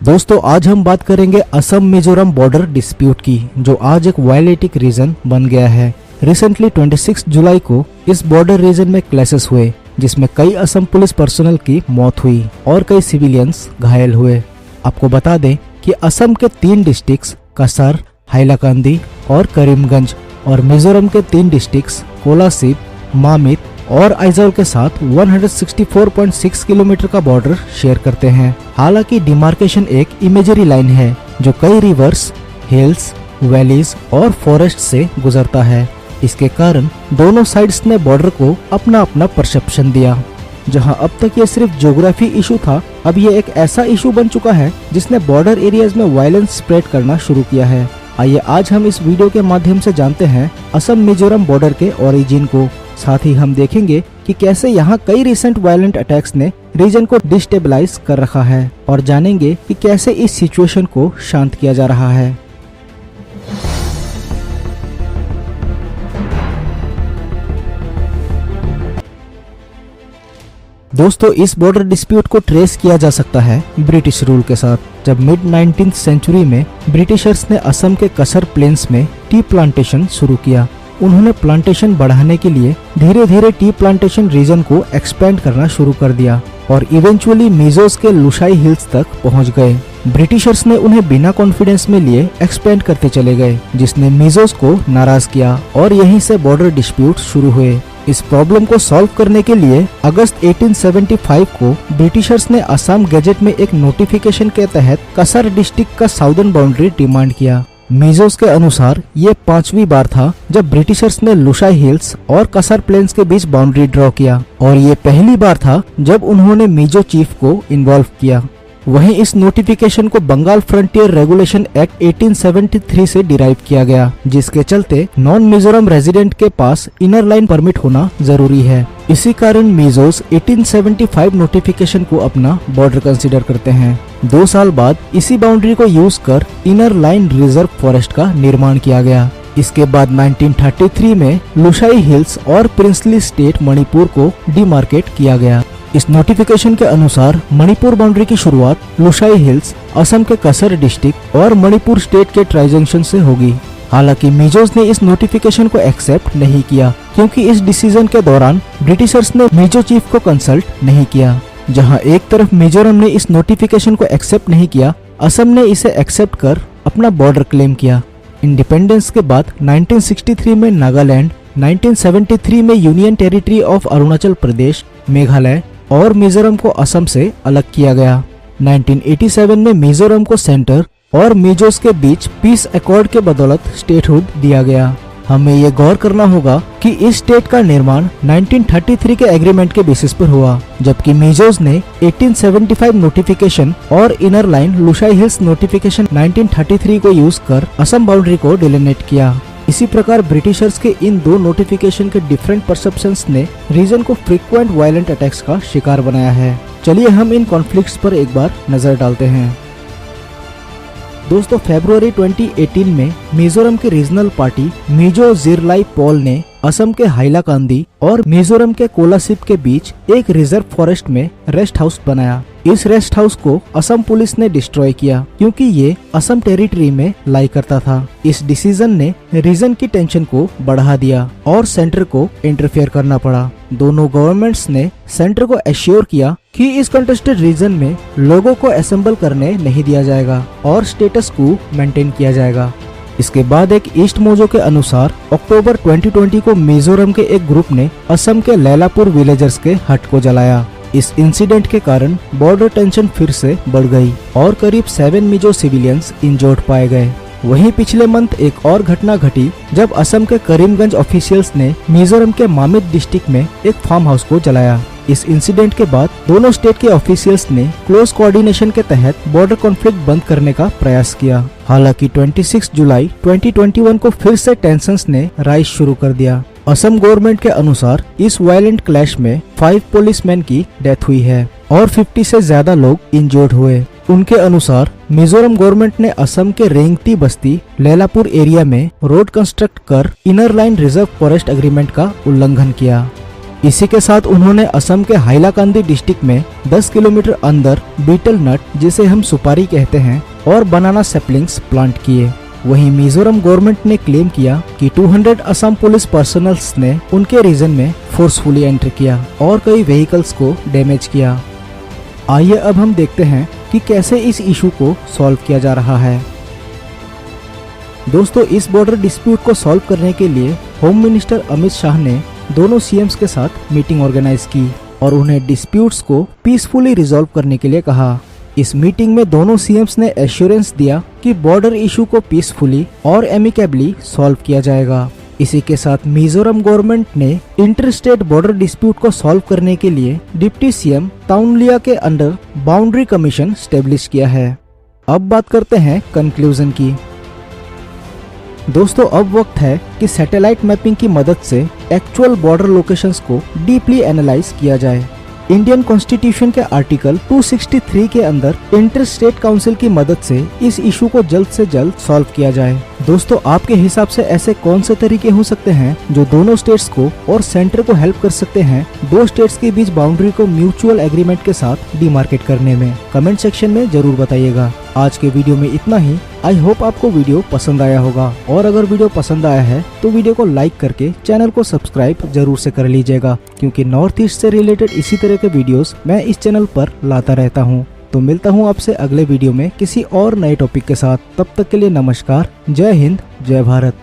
दोस्तों आज हम बात करेंगे असम मिजोरम बॉर्डर डिस्प्यूट की, जो आज एक वायलेटिक रीजन बन गया है। रिसेंटली 26 जुलाई को इस बॉर्डर रीजन में क्लैशेस हुए, जिसमें कई असम पुलिस पर्सनल की मौत हुई और कई सिविलियंस घायल हुए। आपको बता दें कि असम के 3 डिस्ट्रिक्ट्स कसर, हाइलाकांदी और करीमगंज और मिजोरम के 3 डिस्ट्रिक्ट्स कोलासिब, मामित और आइजॉल के साथ 164.6 किलोमीटर का बॉर्डर शेयर करते हैं। हालांकि डिमार्केशन एक इमेजरी लाइन है जो कई रिवर्स, हिल्स, वैलीज और फॉरेस्ट से गुजरता है। इसके कारण दोनों साइड्स ने बॉर्डर को अपना अपना परसेप्शन दिया। जहां अब तक ये सिर्फ ज्योग्राफी इशू था, अब ये एक ऐसा इशू बन चुका है जिसने बॉर्डर एरियाज में वायलेंस स्प्रेड करना शुरू किया है। आइए आज हम इस वीडियो के माध्यम से जानते हैं असम मिजोरम बॉर्डर के ओरिजिन को। साथ ही हम देखेंगे कि कैसे यहाँ कई रिसेंट वायलेंट अटैक्स ने रीजन को डिस्टेबलाइज कर रखा है और जानेंगे कि कैसे इस सिचुएशन को शांत किया जा रहा है। दोस्तों इस बॉर्डर डिस्प्यूट को ट्रेस किया जा सकता है ब्रिटिश रूल के साथ। जब मिड 19th सेंचुरी में ब्रिटिशर्स ने असम के कसर प्लेन्स में टी प्लांटेशन शुरू किया। उन्होंने प्लांटेशन बढ़ाने के लिए धीरे धीरे टी प्लांटेशन रीजन को एक्सपेंड करना शुरू कर दिया और इवेंचुअली मिजोस के लुशाई हिल्स तक पहुंच गए। ब्रिटिशर्स ने उन्हें बिना कॉन्फिडेंस में लिए एक्सपेंड करते चले गए, जिसने मिजोस को नाराज किया और यहीं से बॉर्डर डिस्प्यूट शुरू हुए। इस प्रॉब्लम को सॉल्व करने के लिए अगस्त 1875 को ब्रिटिशर्स ने असम गैजेट में एक नोटिफिकेशन के तहत कसर डिस्ट्रिक्ट का साउदर्न बाउंड्री डिमांड किया। मिजोस के अनुसार ये 5वीं बार था जब ब्रिटिशर्स ने लुशाई हिल्स और कसर प्लेन्स के बीच बाउंड्री ड्रॉ किया और ये पहली बार था जब उन्होंने मिजो चीफ को इन्वॉल्व किया। वहीं इस नोटिफिकेशन को बंगाल फ्रंटियर रेगुलेशन एक्ट 1873 से डिराइव किया गया, जिसके चलते नॉन मिजोरम रेजिडेंट के पास इनर लाइन परमिट होना जरूरी है। इसी कारण मिजोस 1875 नोटिफिकेशन को अपना बॉर्डर कंसीडर करते हैं। 2 साल बाद इसी बाउंड्री को यूज कर इनर लाइन रिजर्व फॉरेस्ट का निर्माण किया गया। इसके बाद 1933 में लुशाई हिल्स और प्रिंसली स्टेट मणिपुर को डिमार्केट किया गया। इस नोटिफिकेशन के अनुसार मणिपुर बाउंड्री की शुरुआत लुशाई हिल्स, असम के कसर डिस्ट्रिक्ट और मणिपुर स्टेट के ट्राई जंक्शन से होगी। हालांकि मिजोस ने इस नोटिफिकेशन को एक्सेप्ट नहीं किया, क्योंकि इस डिसीजन के दौरान ब्रिटिशर्स ने मिजो चीफ को कंसल्ट नहीं किया। जहां एक तरफ मिजोरम ने इस नोटिफिकेशन को एक्सेप्ट नहीं किया, असम ने इसे एक्सेप्ट कर अपना बॉर्डर क्लेम किया। इंडिपेंडेंस के बाद 1963 में नागालैंड, 1973 में union territory of Arunachal Pradesh, Meghalaya और मिजोरम को असम से अलग किया गया। 1987 में मिजोरम को सेंटर और मिजोस के बीच पीस अकॉर्ड के बदौलत स्टेटहुड दिया गया। हमें ये गौर करना होगा कि इस स्टेट का निर्माण 1933 के एग्रीमेंट के बेसिस पर हुआ, जबकि मिजोस ने 1875 नोटिफिकेशन और inner line Lushai hills notification 1933 को यूज कर असम बाउंड्री को डिलिनेट किया। इसी प्रकार ब्रिटिशर्स के इन 2 नोटिफिकेशन के डिफरेंट परसेप्शंस ने रीजन को फ्रीक्वेंट वायलेंट अटैक्स का शिकार बनाया है। चलिए हम इन कॉन्फ्लिक्ट्स पर एक बार नजर डालते हैं। दोस्तों फरवरी 2018 में मिजोरम की रीजनल पार्टी मिजो जिरलाई पोल ने असम के हाइलाकांदी और मिजोरम के कोलासिब के बीच एक रिजर्व फॉरेस्ट में रेस्ट हाउस बनाया। इस रेस्ट हाउस को असम पुलिस ने डिस्ट्रॉय किया, क्योंकि ये असम टेरिटरी में लाई करता था। इस डिसीजन ने रीजन की टेंशन को बढ़ा दिया और सेंटर को इंटरफेयर करना पड़ा। दोनों गवर्नमेंट्स ने सेंटर को एश्योर किया कि इस कंटेस्टेड रीजन में लोगों को असेंबल करने नहीं दिया जाएगा और स्टेटस को मेंटेन किया जाएगा। इसके बाद एक ईस्ट मोजो के अनुसार अक्टूबर 2020 को मिजोरम के एक ग्रुप ने असम के लैलापुर विलेजर्स के हट को जलाया। इस इंसिडेंट के कारण बॉर्डर टेंशन फिर से बढ़ गई और करीब 7 मिजो सिविलियंस इंजर्ड पाए गए। वहीं पिछले मंथ एक और घटना घटी जब असम के करीमगंज ऑफिशियल्स ने मिजोरम के मामित डिस्ट्रिक्ट में एक फार्म हाउस को जलाया। इस इंसिडेंट के बाद दोनों स्टेट के ऑफिशियल्स ने क्लोज कोऑर्डिनेशन के तहत बॉर्डर कॉन्फ्लिक्ट बंद करने का प्रयास किया। हालांकि 26 जुलाई 2021 को फिर से टेंशंस ने राइज शुरू कर दिया। असम गवर्नमेंट के अनुसार इस वायलेंट क्लैश में 5 पुलिसमैन की डेथ हुई है और 50 से ज्यादा लोग इंजर्ड हुए। उनके अनुसार मिजोरम गवर्नमेंट ने असम के रेंगती बस्ती लैलापुर एरिया में रोड कंस्ट्रक्ट कर inner line reserve forest agreement का उल्लंघन किया। इसी के साथ उन्होंने असम के हाइलाकांदी डिस्ट्रिक्ट में 10 किलोमीटर अंदर बीटल नट, जिसे हम सुपारी कहते हैं, और बनाना सैपलिंग्स प्लांट किए। वहीं मिजोरम गवर्नमेंट ने क्लेम किया कि 200 असम पुलिस पर्सनल्स ने उनके रीजन में फोर्सफुली एंटर किया और कई व्हीकल्स को डैमेज किया। आइए अब हम देखते हैं कि कैसे इस इशू को सॉल्व किया जा रहा है। दोस्तों, इस बॉर्डर डिस्प्यूट को सॉल्व करने के लिए होम मिनिस्टर अमित शाह ने दोनों सीएम्स के साथ मीटिंग ऑर्गेनाइज की और उन्हें डिस्प्यूट्स को पीसफुली रिजॉल्व करने के लिए कहा। इस मीटिंग में दोनों सीएम्स ने एश्योरेंस दिया कि बॉर्डर इशू को पीसफुली और एमिकेबली सॉल्व किया जाएगा। इसी के साथ मिजोरम गवर्नमेंट ने इंटर स्टेट बॉर्डर डिस्प्यूट को सॉल्व करने के लिए डिप्टी सीएम ताउनलिया के अंडर बाउंड्री कमीशन स्टेब्लिश किया है। अब बात करते हैं कंक्लूजन की। दोस्तों, अब वक्त है कि सैटेलाइट मैपिंग की मदद से एक्चुअल बॉर्डर लोकेशंस को डीपली एनालाइज किया जाए। इंडियन कॉन्स्टिट्यूशन के आर्टिकल 263 के अंदर इंटर स्टेट काउंसिल की मदद से इस इशू को जल्द से जल्द सॉल्व किया जाए। दोस्तों, आपके हिसाब से ऐसे कौन से तरीके हो सकते हैं जो दोनों स्टेट्स को और सेंटर को हेल्प कर सकते हैं दो स्टेट्स के बीच बाउंड्री को म्यूचुअल एग्रीमेंट के साथ डिमार्केट करने में? कमेंट सेक्शन में जरूर बताइएगा। आज के वीडियो में इतना ही। आई होप आपको वीडियो पसंद आया होगा, और अगर वीडियो पसंद आया है तो वीडियो को लाइक करके चैनल को सब्सक्राइब जरूर से कर लीजिएगा, क्योंकि नॉर्थ ईस्ट से रिलेटेड इसी तरह के वीडियोस मैं इस चैनल पर लाता रहता हूँ। तो मिलता हूँ आपसे अगले वीडियो में किसी और नए टॉपिक के साथ। तब तक के लिए नमस्कार। जय हिंद, जय भारत।